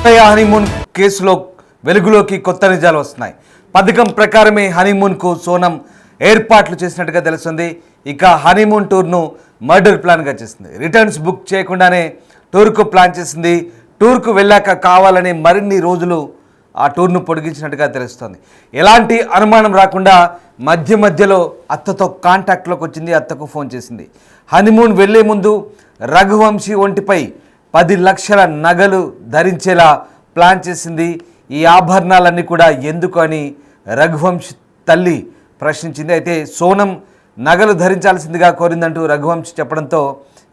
Honeymoon కేసులో వెలుగులోకి కొత్త నిజాలు వస్తున్నాయి. పథకం ప్రకారమే హనీమూన్కు సోనం ఏర్పాట్లు చేసినట్టుగా తెలుస్తుంది. ఇక హనీమూన్ టూర్ను మర్డర్ ప్లాన్గా చేసింది. రిటర్న్స్ బుక్ చేయకుండానే టూర్కు ప్లాన్ చేసింది. టూర్కు వెళ్ళాక కావాలని మరిన్ని రోజులు ఆ టూర్ను పొడిగించినట్టుగా తెలుస్తుంది. ఎలాంటి అనుమానం రాకుండా మధ్యలో అత్తతో కాంటాక్ట్లోకి వచ్చింది. అత్తకు ఫోన్ చేసింది. హనీమూన్ వెళ్లే ముందు రఘువంశీ ఒంటిపై 10 లక్షల నగలు ధరించేలా ప్లాన్ చేసింది. ఈ ఆభరణాలన్నీ కూడా ఎందుకు అని రఘువంశీ తల్లి ప్రశ్నించింది. అయితే సోనం నగలు ధరించాల్సిందిగా కోరిందంటూ రఘువంశీ చెప్పడంతో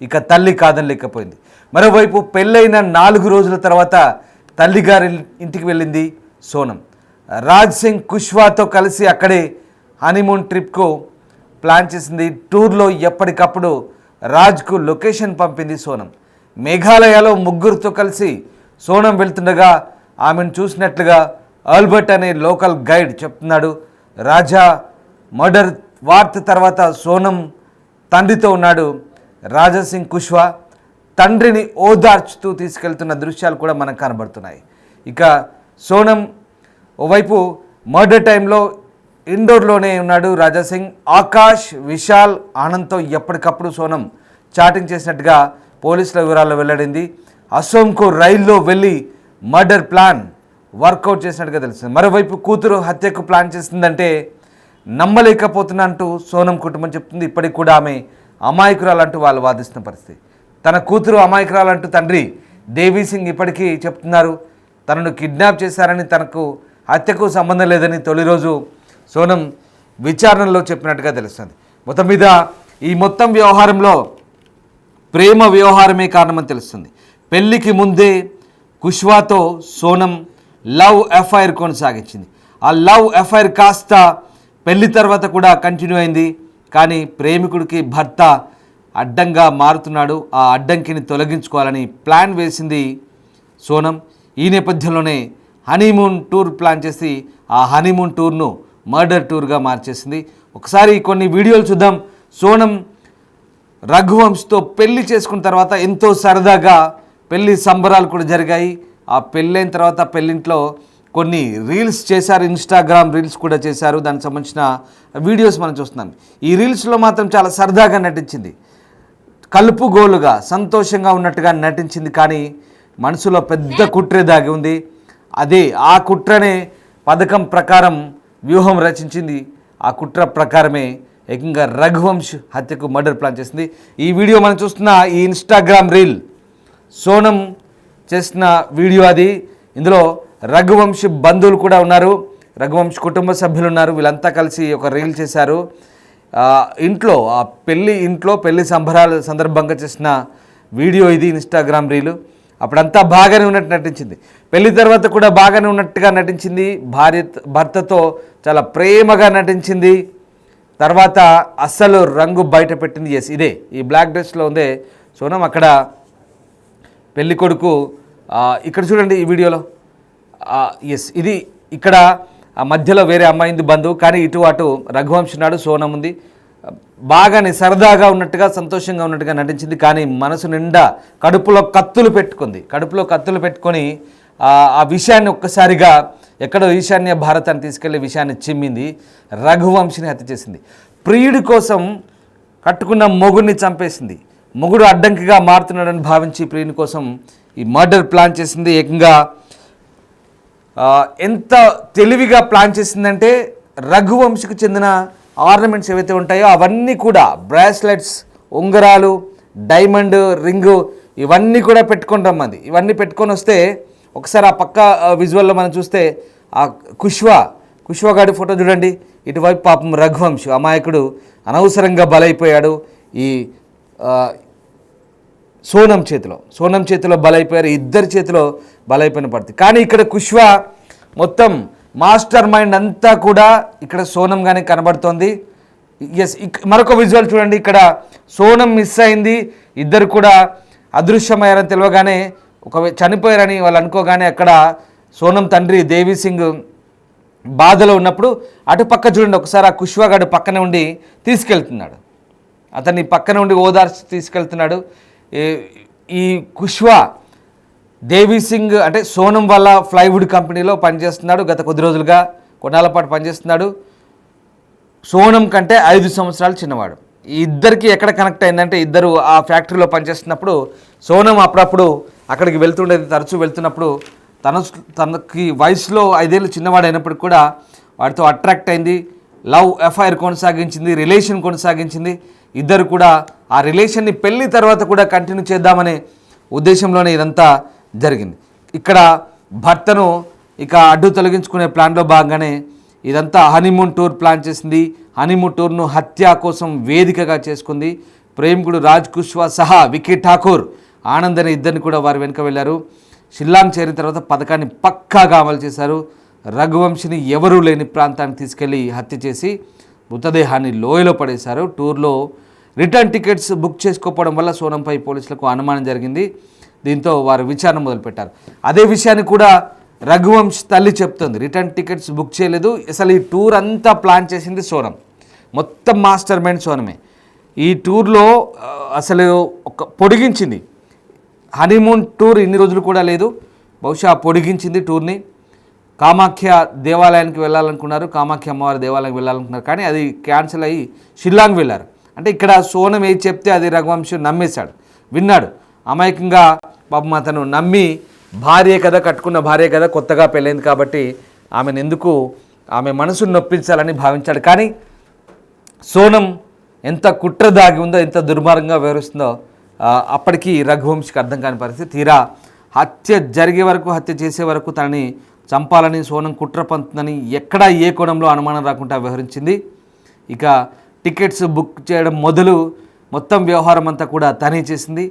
ఇక తల్లి కాదనలేకపోయింది. మరోవైపు పెళ్ళైన 4 రోజుల తర్వాత తల్లిగారి ఇంటికి వెళ్ళింది సోనం. రాజ్ సింగ్ కుష్వాతో కలిసి అక్కడే హనీమూన్ ట్రిప్కు ప్లాన్ చేసింది. టూర్లో ఎప్పటికప్పుడు రాజ్కు లొకేషన్ పంపింది సోనం. మేఘాలయలో ముగ్గురితో కలిసి సోనం వెళ్తుండగా ఆమెను చూసినట్లుగా ఆల్బర్ట్ అనే లోకల్ గైడ్ చెప్తున్నాడు. రాజా మర్డర్ వార్త తర్వాత సోనం తండ్రితో ఉన్నాడు రాజాసింగ్ కుష్వా. తండ్రిని ఓదార్చుతూ తీసుకెళ్తున్న దృశ్యాలు కూడా మనకు కనబడుతున్నాయి. ఇక సోనం ఓవైపు మర్డర్ టైంలో ఇండోర్లోనే ఉన్నాడు రాజాసింగ్. ఆకాష్, విశాల్, ఆనంద్తో ఎప్పటికప్పుడు సోనం చాటింగ్ చేసినట్టుగా పోలీసుల వివరాల్లో వెల్లడింది. అసోంకు రైల్లో వెళ్ళి మర్డర్ ప్లాన్ వర్కౌట్ చేసినట్టుగా తెలుస్తుంది. మరోవైపు కూతురు హత్యకు ప్లాన్ చేసిందంటే నమ్మలేకపోతున్నా అంటూ సోనం కుటుంబం చెప్తుంది. ఇప్పటికి కూడా ఆమె అమాయకురాలంటూ వాళ్ళు వాదిస్తున్న పరిస్థితి. తన కూతురు అమాయకురాలంటూ తండ్రి దేవీసింగ్ ఇప్పటికీ చెప్తున్నారు. తనను కిడ్నాప్ చేశారని, తనకు హత్యకు సంబంధం లేదని తొలి రోజు సోనం విచారణలో చెప్పినట్టుగా తెలుస్తుంది. మొత్తం మీద ఈ మొత్తం వ్యవహారంలో ప్రేమ వ్యవహారమే కారణమని తెలుస్తుంది. పెళ్లికి ముందే కుష్వాతో సోనం లవ్ అఫైర్ కొనసాగించింది. ఆ లవ్ అఫైర్ కాస్త పెళ్లి తర్వాత కూడా కంటిన్యూ అయింది. కానీ ప్రేమికుడికి భర్త అడ్డంగా మారుతున్నాడు. ఆ అడ్డంకిని తొలగించుకోవాలని ప్లాన్ వేసింది సోనం. ఈ నేపథ్యంలోనే హనీమూన్ టూర్ ప్లాన్ చేసి ఆ హనీమూన్ టూర్ను మర్డర్ టూర్గా మార్చేసింది. ఒకసారి కొన్ని వీడియోలు చూద్దాం. సోనం రఘువంశ్తో పెళ్లి చేసుకున్న తర్వాత ఎంతో సరదాగా పెళ్లి సంబరాలు కూడా జరిగాయి. ఆ పెళ్ళైన తర్వాత పెళ్ళింట్లో కొన్ని రీల్స్ చేశారు, ఇన్స్టాగ్రామ్ రీల్స్ కూడా చేశారు. దానికి సంబంధించిన వీడియోస్ మనం చూస్తున్నాం. ఈ రీల్స్లో మాత్రం చాలా సరదాగా నటించింది. కలుపుగోలుగా సంతోషంగా ఉన్నట్టుగా నటించింది. కానీ మనసులో పెద్ద కుట్రే దాగి ఉంది. అదే ఆ కుట్రనే పథకం ప్రకారం వ్యూహం రచించింది. ఆ కుట్ర ప్రకారమే ఏకంగా రఘువంశ్ హత్యకు మర్డర్ ప్లాన్ చేసింది. ఈ వీడియో మనం చూస్తున్న ఈ ఇన్స్టాగ్రామ్ రీల్ సోనం చేసిన వీడియో అది. ఇందులో రఘువంశ్ బంధువులు కూడా ఉన్నారు, రఘువంశ్ కుటుంబ సభ్యులు ఉన్నారు. వీళ్ళంతా కలిసి ఒక రీల్ చేశారు. ఇంట్లో ఆ పెళ్లి సంబరాల సందర్భంగా చేసిన వీడియో ఇది ఇన్స్టాగ్రామ్ రీలు. అప్పుడంతా బాగానే ఉన్నట్టు నటించింది. పెళ్లి తర్వాత కూడా బాగానే ఉన్నట్టుగా నటించింది. భర్తతో చాలా ప్రేమగా నటించింది. తర్వాత అస్సలు రంగు బయట పెట్టింది. ఎస్, ఇదే ఈ బ్లాక్ డ్రెస్లో ఉందే సోనం. అక్కడ పెళ్లి కొడుకు ఇక్కడ చూడండి ఈ వీడియోలో. ఎస్, ఇది ఇక్కడ ఆ మధ్యలో వేరే అమ్మాయింది బంధువు. కానీ ఇటు అటు రఘువంశ్ ఉన్నాడు, సోనం ఉంది. బాగానే సరదాగా ఉన్నట్టుగా సంతోషంగా ఉన్నట్టుగా నటించింది. కానీ మనసు నిండా కడుపులో కత్తులు పెట్టుకొని ఆ విషయాన్ని ఒక్కసారిగా ఎక్కడో ఈశాన్య భారతాన్ని తీసుకెళ్లి విషయాన్ని చిమ్మింది. రఘువంశిని హత్య చేసింది. ప్రియుడి కోసం కట్టుకున్న మొగుడిని చంపేసింది. మొగుడు అడ్డంకిగా మారుతున్నాడని భావించి ప్రియుని కోసం ఈ మర్డర్ ప్లాన్ చేసింది. ఏకంగా ఎంత తెలివిగా ప్లాన్ చేసిందంటే రఘువంశికి చెందిన ఆర్నమెంట్స్ ఏవైతే ఉంటాయో అవన్నీ కూడా బ్రాస్లెట్స్, ఉంగరాలు, డైమండ్ రింగు ఇవన్నీ కూడా పెట్టుకొని రమ్మంది. ఇవన్నీ పెట్టుకొని వస్తే ఒకసారి ఆ పక్క విజువల్లో మనం చూస్తే ఆ కుష్వాగాడి ఫోటో చూడండి. ఇటువైపు పాపం రఘువంశ్ అమాయకుడు అనవసరంగా బలైపోయాడు. ఈ సోనం చేతిలో బలైపోయారు. ఇద్దరి చేతిలో బలైపోయిన పడుతుంది. కానీ ఇక్కడ కుష్వా మొత్తం మాస్టర్ మైండ్ అంతా కూడా ఇక్కడ సోనంగానే కనబడుతోంది. ఎస్, మరొక విజువల్ చూడండి. ఇక్కడ సోనం మిస్ అయింది. ఇద్దరు కూడా అదృశ్యమయ్యారని తెలియగానే చనిపోయారని వాళ్ళు అనుకోగానే అక్కడ సోనం తండ్రి దేవీసింగ్ బాధలో ఉన్నప్పుడు అటుపక్క చూడండి ఒకసారి ఆ కుష్వాగాడు పక్కన ఉండి తీసుకెళ్తున్నాడు. అతన్ని పక్కన ఉండి ఓదార్చి తీసుకెళ్తున్నాడు. ఈ కుష్వా దేవి సింగ్ అంటే సోనం వాళ్ళ ప్లైవుడ్ కంపెనీలో పనిచేస్తున్నాడు. గత కొద్ది రోజులుగా కొన్నాళ్ళ పాటు పనిచేస్తున్నాడు. సోనం కంటే 5 సంవత్సరాలు చిన్నవాడు. ఈ ఇద్దరికి ఎక్కడ కనెక్ట్ అయిందంటే ఇద్దరు ఆ ఫ్యాక్టరీలో పనిచేస్తున్నప్పుడు సోనం అప్పుడప్పుడు అక్కడికి వెళ్తుండేది. తరచూ వెళ్తున్నప్పుడు తనకి వయసులో 5 ఏళ్ళు చిన్నవాడు అయినప్పటికి కూడా వాడితో అట్రాక్ట్ అయింది. లవ్ ఎఫ్ఐఆర్ కొనసాగించింది, రిలేషన్ కొనసాగించింది. ఇద్దరు కూడా ఆ రిలేషన్ని పెళ్లి తర్వాత కూడా కంటిన్యూ చేద్దామనే ఉద్దేశంలోనే ఇదంతా జరిగింది. ఇక్కడ భర్తను ఇక అడ్డు తొలగించుకునే ప్లాన్లో భాగంగానే ఇదంతా హనీమూన్ టూర్ ప్లాన్ చేసింది. హనీమూన్ టూర్ను హత్య కోసం వేదికగా చేసుకుంది. ప్రేమికుడు రాజ్ కుష్వా సహా వికీ ఠాకూర్, ఆనంద్ అనే ఇద్దరిని కూడా వారు వెనుక వెళ్ళారు. షిల్లాంగ్ చేరిన తర్వాత పథకాన్ని పక్కాగా అమలు చేశారు. రఘువంశిని ఎవరూ లేని ప్రాంతానికి తీసుకెళ్లి హత్య చేసి మృతదేహాన్ని లోయలో పడేశారు. టూర్లో రిటర్న్ టికెట్స్ బుక్ చేసుకోకపోవడం వల్ల సోనంపై పోలీసులకు అనుమానం జరిగింది. దీంతో వారు విచారణ మొదలుపెట్టారు. అదే విషయాన్ని కూడా రఘువంశ్ తల్లి చెప్తుంది. రిటర్న్ టికెట్స్ బుక్ చేయలేదు, అసలు ఈ టూర్ అంతా ప్లాన్ చేసింది సోనం, మొత్తం మాస్టర్ మైండ్ సోనమే. ఈ టూర్లో అసలు ఒక పొడిగించింది. హనీమూన్ టూర్ ఇన్ని రోజులు కూడా లేదు, బహుశా పొడిగించింది టూర్ని. కామాఖ్య దేవాలయానికి వెళ్ళాలనుకున్నారు, కామాఖ్య అమ్మవారి దేవాలయానికి వెళ్ళాలనుకున్నారు, కానీ అది క్యాన్సిల్ అయ్యి షిల్లాంగ్ వెళ్ళారు. అంటే ఇక్కడ సోనం ఏది చెప్తే అది రఘువంశ్ నమ్మేశాడు, విన్నాడు. అమాయకంగా పాపం అతను నమ్మి భార్య కదా, కట్టుకున్న భార్య కదా, కొత్తగా పెళ్ళైంది కాబట్టి ఆమెను ఎందుకు ఆమె మనసును నొప్పించాలని భావించాడు. కానీ సోనం ఎంత కుట్ర దాగి ఉందో, ఎంత దుర్మార్గంగా వ్యవహరిస్తుందో అప్పటికి రఘువంశికి అర్థం కాని పరిస్థితి. తీరా హత్య జరిగే వరకు, హత్య చేసే వరకు తనని చంపాలని సోనం కుట్ర పంతుందని ఎక్కడా ఏ కోణంలో అనుమానం రాకుండా వ్యవహరించింది. ఇక టికెట్స్ బుక్ చేయడం మొత్తం వ్యవహారం అంతా కూడా తనే చేసింది.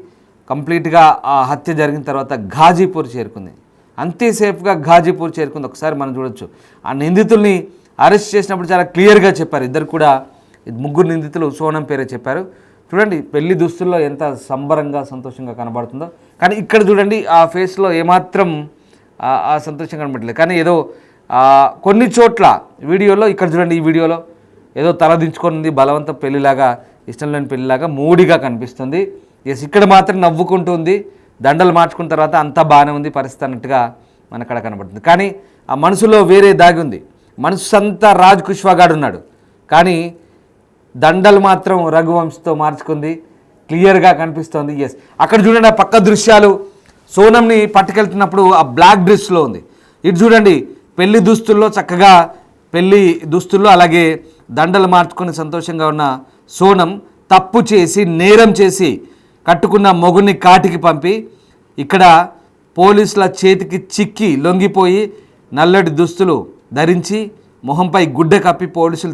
కంప్లీట్గా ఆ హత్య జరిగిన తర్వాత ఘాజీపూర్ చేరుకుంది. అంతే సేఫ్గా ఘాజీపూర్ చేరుకుంది. ఒకసారి మనం చూడొచ్చు. ఆ నిందితుల్ని అరెస్ట్ చేసినప్పుడు చాలా క్లియర్గా చెప్పారు. ఇద్దరు కూడా, 3 నిందితులు సోనం పేరే చెప్పారు. చూడండి పెళ్లి దుస్తుల్లో ఎంత సంబరంగా సంతోషంగా కనబడుతుందో, కానీ ఇక్కడ చూడండి ఆ ఫేస్లో ఏమాత్రం ఆ సంతోషం కనబడలేదు. కానీ ఏదో కొన్ని చోట్ల వీడియోలో, ఇక్కడ చూడండి ఈ వీడియోలో ఏదో తలదించుకొని బలవంత పెళ్లిలాగా, ఇష్టం లేని పెళ్లిలాగా మూడిగా కనిపిస్తుంది. ఇక్కడ మాత్రం నవ్వుకుంటుంది. దండలు మార్చుకున్న తర్వాత అంతా బాగానే ఉంది పరిస్థితి అన్నట్టుగా మనకు అక్కడ కనబడుతుంది. కానీ ఆ మనసులో వేరే దాగి ఉంది. మనసు అంతా రాజ్ కుష్వా గాడు ఉన్నాడు, కానీ దండలు మాత్రం రఘువంశ్తో మార్చుకుంది, క్లియర్గా కనిపిస్తోంది. అక్కడ చూడండి ఆ పక్క దృశ్యాలు, సోనంని పట్టుకెళ్తున్నప్పుడు ఆ బ్లాక్ డ్రెస్లో ఉంది. ఇటు చూడండి పెళ్లి దుస్తుల్లో, చక్కగా పెళ్లి దుస్తుల్లో, అలాగే దండలు మార్చుకొని సంతోషంగా ఉన్న సోనం తప్పు చేసి, నేరం చేసి కట్టుకున్న మొగుడిని కాటికి పంపి ఇక్కడ పోలీసుల చేతికి చిక్కి లొంగిపోయి నల్లటి దుస్తులు ధరించి మొహంపై గుడ్డ కప్పి పోలీసులు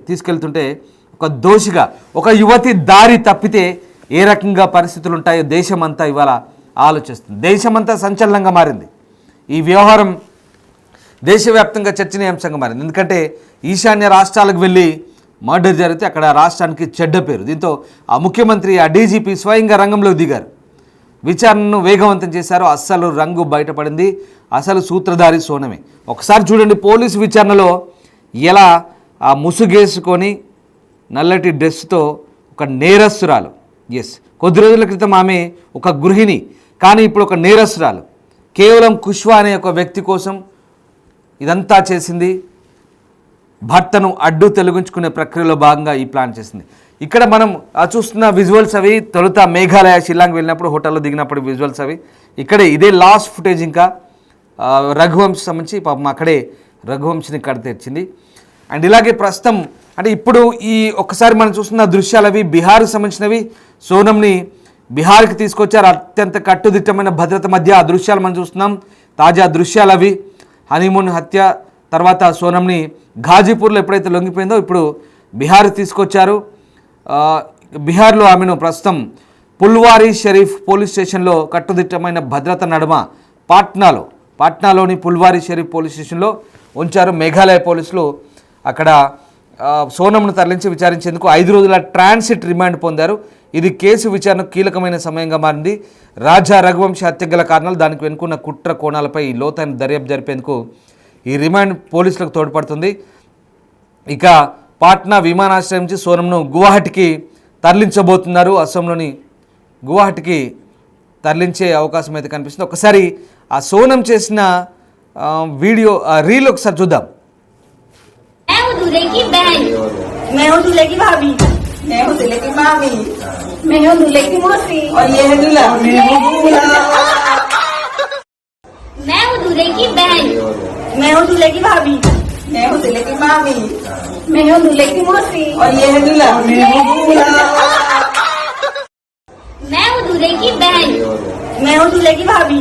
తీసుకెళ్తుంటే ఒక దోషిగా ఒక యువతి దారి తప్పితే ఏ రకంగా పరిస్థితులు ఉంటాయో దేశమంతా ఇవాళ ఆలోచిస్తుంది. దేశమంతా సంచలనంగా మారింది. ఈ వ్యవహారం దేశవ్యాప్తంగా చర్చనీయాంశంగా మారింది. ఎందుకంటే ఈశాన్య రాష్ట్రాలకు వెళ్ళి మర్డర్ జరిగితే అక్కడ రాష్ట్రానికి చెడ్డ పేరు. దీంతో ఆ ముఖ్యమంత్రి, ఆ డీజీపీ స్వయంగా రంగంలో దిగారు, విచారణను వేగవంతం చేశారు. అస్సలు రంగు బయటపడింది, అసలు సూత్రధారి సోనమే. ఒకసారి చూడండి పోలీసు విచారణలో ఎలా ఆ ముసుగేసుకొని నల్లటి డ్రెస్తో ఒక నేరస్తురాలు, కొద్ది రోజుల క్రితం ఆమె ఒక గృహిణి, కానీ ఇప్పుడు ఒక నేరస్తురాలు, కేవలం కుష్వా అనే ఒక వ్యక్తి కోసం ఇదంతా చేసింది. భర్తను అడ్డు తొలగించుకునే ప్రక్రియలో భాగంగా ఈ ప్లాన్ చేసింది. ఇక్కడ మనం చూస్తున్న విజువల్స్ అవి తొలుత మేఘాలయ షిల్లాంగ్ వెళ్ళినప్పుడు హోటల్లో దిగినప్పుడు విజువల్స్ అవి. ఇక్కడే ఇదే లాస్ట్ ఫుటేజ్. ఇంకా రఘువంశ్ సంబంధించి పాపం అక్కడే రఘువంశ్ని కడ తెచ్చింది. అండ్ ఇలాగే ప్రస్తుతం అంటే ఇప్పుడు ఈ ఒక్కసారి మనం చూస్తున్న దృశ్యాలు అవి బీహార్కి సంబంధించినవి. సోనంని బీహార్కి తీసుకొచ్చారు అత్యంత కట్టుదిట్టమైన భద్రత మధ్య. ఆ దృశ్యాలు మనం చూస్తున్నాం. తాజా దృశ్యాలు అవి. హనీమూన్ హత్య తర్వాత సోనంని ఘాజీపూర్లో ఎప్పుడైతే లొంగిపోయిందో ఇప్పుడు బీహార్కి తీసుకొచ్చారు. బీహార్లో ఆమెను ప్రస్తుతం పుల్వారీ షరీఫ్ పోలీస్ స్టేషన్లో కట్టుదిట్టమైన భద్రత నడుమ పాట్నాలోని పుల్వారీ షరీఫ్ పోలీస్ స్టేషన్లో ఉంచారు. మేఘాలయ పోలీసులు అక్కడ సోనంను తరలించి విచారించేందుకు 5 రోజుల ట్రాన్సిట్ రిమాండ్ పొందారు. ఇది కేసు విచారణకు కీలకమైన సమయంగా మారింది. రాజా రఘువంశీ హత్య గల కారణాలు, దానికి వెనుకున్న కుట్ర కోణాలపై లోతైన దర్యాప్తు జరిపేందుకు ఈ రిమాండ్ పోలీసులకు తోడ్పడుతుంది. ఇక పాట్నా విమానాశ్రయం నుంచి సోనంను గువాహటికి తరలించబోతున్నారు. అస్సాంలోని గువాహటికి తరలించే అవకాశం అయితే కనిపిస్తుంది. ఒకసారి ఆ సోనం చేసిన వీడియో రీల్ ఒకసారి చూద్దాం. मैं हूँ दूल्हे की बहन, मैं हूँ दूल्हे की भाभी, मैं हूँ दूल्हे की मामी, मैं हूँ दूल्हे की मौसी और ये है दूल्हा, मैं हूँ दूल्हा। मैं हूँ दूल्हे की बहन, मैं हूँ दूल्हे की भाभी, मैं हूँ दूल्हे की मामी, मैं हूँ दूल्हे की मौसी और ये है दूल्हा, मैं हूँ दूल्हा। मैं हूँ दूल्हे की बहन, मैं हूँ दूल्हे की भाभी,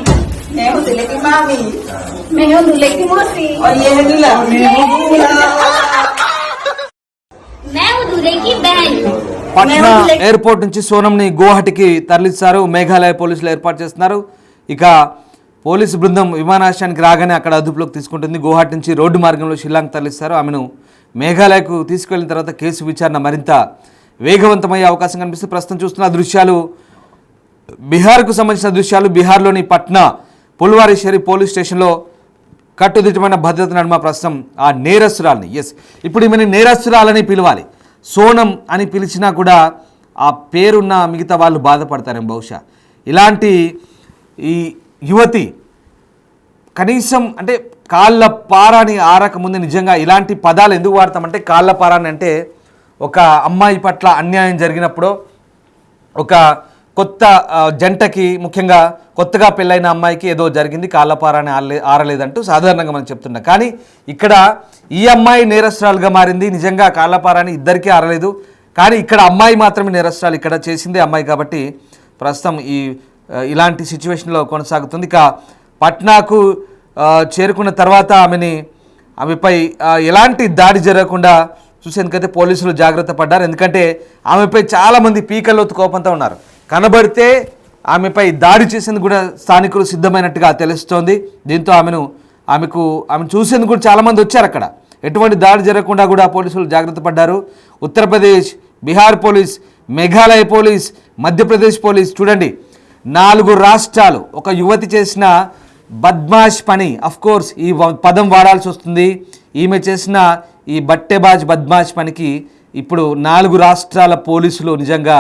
मैं हूँ दूल्हे की मामी, मैं हूँ दूल्हे की मौसी और ये है दूल्हा, मैं हूँ दूल्हा। मैं हूँ दूल्हे की बहन। పట్నా ఎయిర్పోర్ట్ నుంచి సోనంని గువాహటికి తరలిస్తారు. మేఘాలయ పోలీసులు ఏర్పాటు చేస్తున్నారు. ఇక పోలీసు బృందం విమానాశ్రయానికి రాగానే అక్కడ అదుపులోకి తీసుకుంటుంది. గువాహటి నుంచి రోడ్డు మార్గంలో షిల్లాంగ్ తరలిస్తారు. ఆమెను మేఘాలయకు తీసుకెళ్లిన తర్వాత కేసు విచారణ మరింత వేగవంతమయ్యే అవకాశం కనిపిస్తుంది. ప్రస్తుతం చూస్తున్న దృశ్యాలు బీహార్కు సంబంధించిన దృశ్యాలు. బీహార్లోని పట్నా పుల్వారీ షరీఫ్ పోలీస్ స్టేషన్లో కట్టుదిట్టమైన భద్రత నడుమ ప్రస్తుతం ఆ నేరస్తురాలని, ఇప్పుడు ఈమెని నేరస్తురాలని పిలవాలి. సోనం అని పిలిచినా కూడా ఆ పేరున్న మిగతా వాళ్ళు బాధపడతారేమో బహుశా. ఇలాంటి ఈ యువతి కనీసం అంటే కాళ్ళ పారాని ఆరకముందు నిజంగా ఇలాంటి పదాలు ఎందుకు వాడతామంటే, కాళ్ళ పారాని అంటే ఒక అమ్మాయి పట్ల అన్యాయం జరిగినప్పుడు ఒక కొత్త జంటకి, ముఖ్యంగా కొత్తగా పెళ్ళైన అమ్మాయికి ఏదో జరిగింది, కాళ్ళపారాని ఆరలేదంటూ సాధారణంగా మనం చెప్తున్నాం. కానీ ఇక్కడ ఈ అమ్మాయి నేరస్తురాలుగా మారింది. నిజంగా కాళ్ళపారాని ఇద్దరికీ ఆరలేదు, కానీ ఇక్కడ అమ్మాయి మాత్రమే నేరస్తురాలు. ఇక్కడ చేసిందే అమ్మాయి కాబట్టి ప్రస్తుతం ఇలాంటి సిచ్యువేషన్లో కొనసాగుతుంది. ఇక పట్నాకు చేరుకున్న తర్వాత ఆమెపై ఎలాంటి దాడి జరగకుండా చూసేందుకైతే పోలీసులు జాగ్రత్త పడ్డారు. ఎందుకంటే ఆమెపై చాలామంది పీకల్లోతు కోపంతో ఉన్నారు. కనబడితే ఆమెపై దాడి చేసేందుకు కూడా స్థానికులు సిద్ధమైనట్టుగా తెలుస్తోంది. దీంతో ఆమెను చూసేందుకు కూడా చాలామంది వచ్చారు. అక్కడ ఎటువంటి దాడి జరగకుండా కూడా పోలీసులు జాగ్రత్త పడ్డారు. Uttar Pradesh, Bihar police, Meghalaya police, Madhya Pradesh police, చూడండి 4 రాష్ట్రాలు ఒక యువతి చేసిన బద్మాష్ పని, అఫ్కోర్స్ ఈ పదం వాడాల్సి వస్తుంది, ఈమె చేసిన ఈ బట్టెబాజ్ బద్మాష్ పనికి ఇప్పుడు 4 రాష్ట్రాల పోలీసులు నిజంగా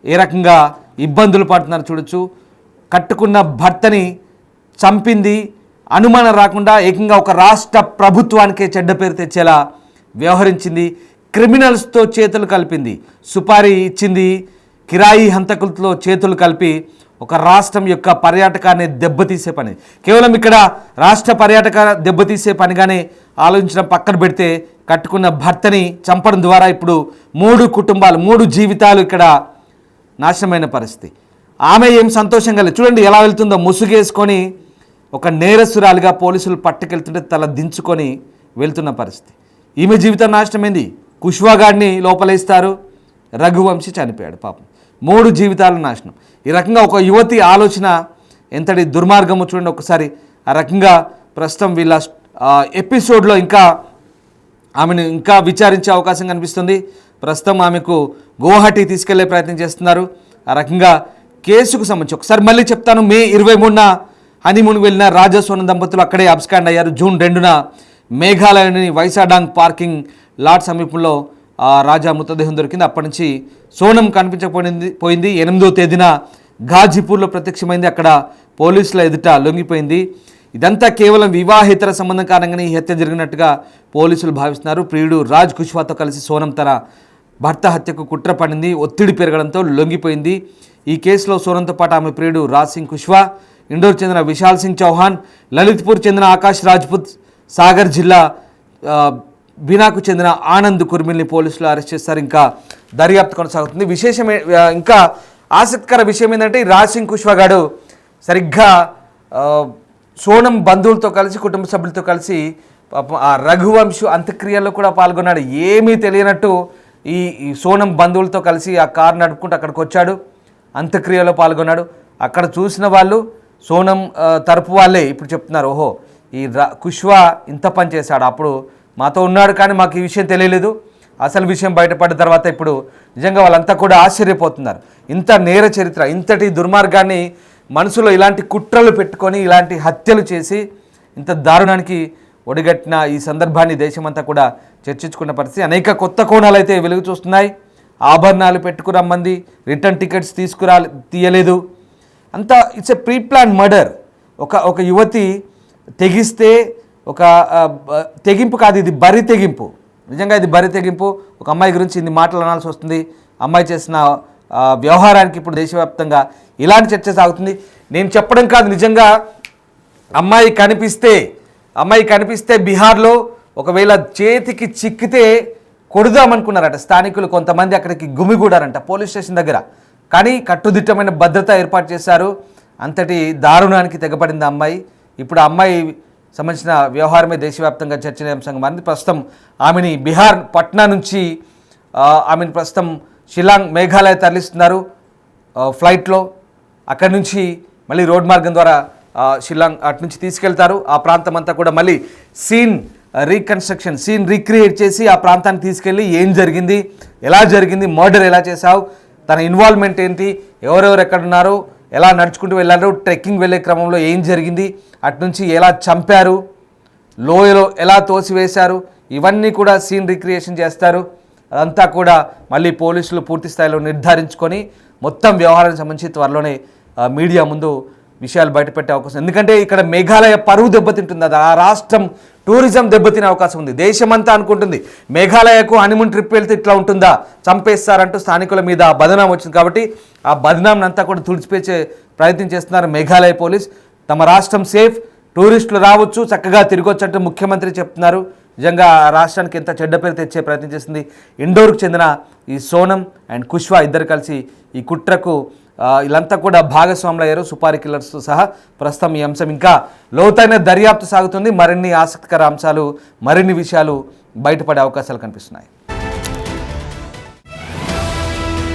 ఏ రకంగా ఇబ్బందులు పడుతున్నారు చూడొచ్చు. కట్టుకున్న భర్తని చంపింది, అనుమానం రాకుండా ఏకంగా ఒక రాష్ట్ర ప్రభుత్వానికే చెడ్డ పేరు తెచ్చేలా వ్యవహరించింది. క్రిమినల్స్తో చేతులు కలిపింది, సుపారీ ఇచ్చింది, కిరాయి హంతకులతో చేతులు కలిపి ఒక రాష్ట్రం యొక్క పర్యాటకాన్ని దెబ్బతీసే పని. కేవలం ఇక్కడ రాష్ట్ర పర్యాటక దెబ్బతీసే పనిగానే ఆలోచించడం పక్కన పెడితే, కట్టుకున్న భర్తని చంపడం ద్వారా ఇప్పుడు 3 కుటుంబాలు, 3 జీవితాలు ఇక్కడ నాశనమైన పరిస్థితి. ఆమె ఏం సంతోషంగా లేదు. చూడండి ఎలా వెళ్తుందో, ముసుగేసుకొని ఒక నేరస్తురాలిగా పోలీసులు పట్టుకెళ్తుంటే తల దించుకొని వెళ్తున్న పరిస్థితి. ఈమె జీవితం నాశనమైంది. కుష్వాగాడిని లోపలేస్తారు, రఘువంశీ చనిపోయాడు పాపం. 3 జీవితాలు నాశనం. ఈ రకంగా ఒక యువతి ఆలోచన ఎంతటి దుర్మార్గమో చూడండి ఒకసారి. ఆ రకంగా ప్రస్తుతం వీళ్ళ ఎపిసోడ్లో ఆమెను ఇంకా విచారించే అవకాశం కనిపిస్తుంది. ప్రస్తుతం ఆమెకు గువాహటి తీసుకెళ్లే ప్రయత్నం చేస్తున్నారు. ఆ రకంగా కేసుకు సంబంధించి ఒకసారి మళ్ళీ చెప్తాను. మే 23న హనీమూన్కి వెళ్ళిన రాజా సోనం దంపతులు అక్కడే అబ్స్కాండ్ అయ్యారు. జూన్ 2న మేఘాలయని వైసాడాంగ్ పార్కింగ్ లాట్ సమీపంలో రాజా మృతదేహం దొరికింది. అప్పటి నుంచి సోనం కనిపించకపోయింది. 8వ తేదీన ఘాజీపూర్లో ప్రత్యక్షమైంది. అక్కడ పోలీసుల ఎదుట లొంగిపోయింది. ఇదంతా కేవలం వివాహేతర సంబంధం కారణంగానే ఈ హత్య జరిగినట్టుగా పోలీసులు భావిస్తున్నారు. ప్రియుడు రాజ్ కుష్వాతో కలిసి సోనం తన భర్త హత్యకు కుట్ర పడింది. ఒత్తిడి పెరగడంతో లొంగిపోయింది. ఈ కేసులో సోనంతో పాటు ఆమె ప్రియుడు రాజ్ సింగ్ కుష్వా, ఇండోర్ చెందిన విశాల్ సింగ్ చౌహాన్, లలిత్పూర్ చెందిన ఆకాష్ రాజ్పుత్, సాగర్ జిల్లా బీనాకు చెందిన ఆనంద్ కుర్మిల్ని పోలీసులు అరెస్ట్ చేస్తారు. ఇంకా దర్యాప్తు కొనసాగుతుంది. ఇంకా ఆసక్తికర విషయం ఏంటంటే, రాజ్ సింగ్ కుష్వా గారు సరిగ్గా సోనం బంధువులతో కలిసి, కుటుంబ సభ్యులతో కలిసి ఆ రఘువంశు అంత్యక్రియల్లో కూడా పాల్గొన్నాడు. ఏమీ తెలియనట్టు ఈ సోనం బంధువులతో కలిసి ఆ కారు నడుపుకుంటూ అక్కడికి వచ్చాడు, అంత్యక్రియలో పాల్గొన్నాడు. అక్కడ చూసిన వాళ్ళు సోనం తరపు వాళ్ళే ఇప్పుడు చెప్తున్నారు, ఓహో ఈ కుష్వా ఇంత పని చేశాడు, అప్పుడు మాతో ఉన్నాడు కానీ మాకు ఈ విషయం తెలియలేదు. అసలు విషయం బయటపడిన తర్వాత ఇప్పుడు నిజంగా వాళ్ళంతా కూడా ఆశ్చర్యపోతున్నారు. ఇంత నేర చరిత్ర, ఇంతటి దుర్మార్గాన్ని మనసులో ఇలాంటి కుట్రలు పెట్టుకొని ఇలాంటి హత్యలు చేసి ఇంత దారుణానికి ఒడిగట్టిన ఈ సందర్భాన్ని దేశమంతా కూడా చర్చించుకున్న పరిస్థితి. అనేక కొత్త కోణాలు అయితే వెలుగు చూస్తున్నాయి. ఆభరణాలు పెట్టుకురమ్మంది, రిటర్న్ టికెట్స్ తీయలేదు, అంతా it's a pre plan murder. ఒక యువతి తెగిస్తే ఒక తెగింపు కాదు, ఇది బరి తెగింపు. నిజంగా ఇది బరి తెగింపు. ఒక అమ్మాయి గురించి ఇన్ని మాటలు అనాల్సి వస్తుంది. అమ్మాయి చేసిన వ్యవహారానికి ఇప్పుడు దేశవ్యాప్తంగా ఇలాంటి చర్చ సాగుతుంది. నేను చెప్పడం కాదు, నిజంగా అమ్మాయి కనిపిస్తే బీహార్లో ఒకవేళ చేతికి చిక్కితే కొడుదామనుకున్నారట స్థానికులు. కొంతమంది అక్కడికి గుమిగూడారంట పోలీస్ స్టేషన్ దగ్గర. కానీ కట్టుదిట్టమైన భద్రత ఏర్పాటు చేశారు. అంతటి దారుణానికి తెగపడింది అమ్మాయి. ఇప్పుడు ఆ అమ్మాయి సంబంధించిన వ్యవహారమే దేశవ్యాప్తంగా చర్చనీయాంశంగా మారింది. ప్రస్తుతం ఆమెని బీహార్ పట్నా నుంచి ఆమెను ప్రస్తుతం షిల్లాంగ్ మేఘాలయ తరలిస్తున్నారు ఫ్లైట్లో. అక్కడి నుంచి మళ్ళీ రోడ్ మార్గం ద్వారా షిల్లాంగ్ అటు నుంచి తీసుకెళ్తారు. ఆ ప్రాంతం అంతా కూడా మళ్ళీ సీన్ రీక్రియేట్ చేసి ఆ ప్రాంతాన్ని తీసుకెళ్ళి ఏం జరిగింది, ఎలా జరిగింది, మర్డర్ ఎలా చేశావు, తన ఇన్వాల్వ్మెంట్ ఏంటి, ఎవరెవరు ఎక్కడున్నారు, ఎలా నడుచుకుంటూ వెళ్ళారు, ట్రెక్కింగ్ వెళ్ళే క్రమంలో ఏం జరిగింది, అటు నుంచి ఎలా చంపారు, లోయలో ఎలా తోసివేశారు, ఇవన్నీ కూడా సీన్ రీక్రియేషన్ చేస్తారు. అదంతా కూడా మళ్ళీ పోలీసులు పూర్తి స్థాయిలో నిర్ధారించుకొని మొత్తం వ్యవహారానికి సంబంధించి త్వరలోనే మీడియా ముందు విషయాలు బయటపెట్టే అవకాశం. ఎందుకంటే ఇక్కడ మేఘాలయ పరువు దెబ్బతింటుంది, అది ఆ రాష్ట్రం టూరిజం దెబ్బతినే అవకాశం ఉంది. దేశమంతా అనుకుంటుంది మేఘాలయకు హనీమూన్ ట్రిప్ వెళ్తే ఇట్లా ఉంటుందా, చంపేస్తారంటూ స్థానికుల మీద బదనాం వచ్చింది. కాబట్టి ఆ బదనాంని అంతా కూడా తుడిచిపేసే ప్రయత్నం చేస్తున్నారు మేఘాలయ పోలీస్. తమ రాష్ట్రం సేఫ్, టూరిస్టులు రావచ్చు, చక్కగా తిరగొచ్చు అంటూ ముఖ్యమంత్రి చెప్తున్నారు. నిజంగా ఆ రాష్ట్రానికి ఎంత చెడ్డ పేరు తెచ్చే ప్రయత్నం చేసింది. ఇండోర్కు చెందిన ఈ సోనం అండ్ కుష్వా ఇద్దరు కలిసి ఈ కుట్రకు వీళ్ళంతా కూడా భాగస్వాములు అయ్యారు, సుపారీ కిల్లర్స్తో సహా. ప్రస్తుతం ఈ అంశం ఇంకా లోతైన దర్యాప్తు సాగుతుంది. మరిన్ని ఆసక్తికర అంశాలు, మరిన్ని విషయాలు బయటపడే అవకాశాలు కనిపిస్తున్నాయి.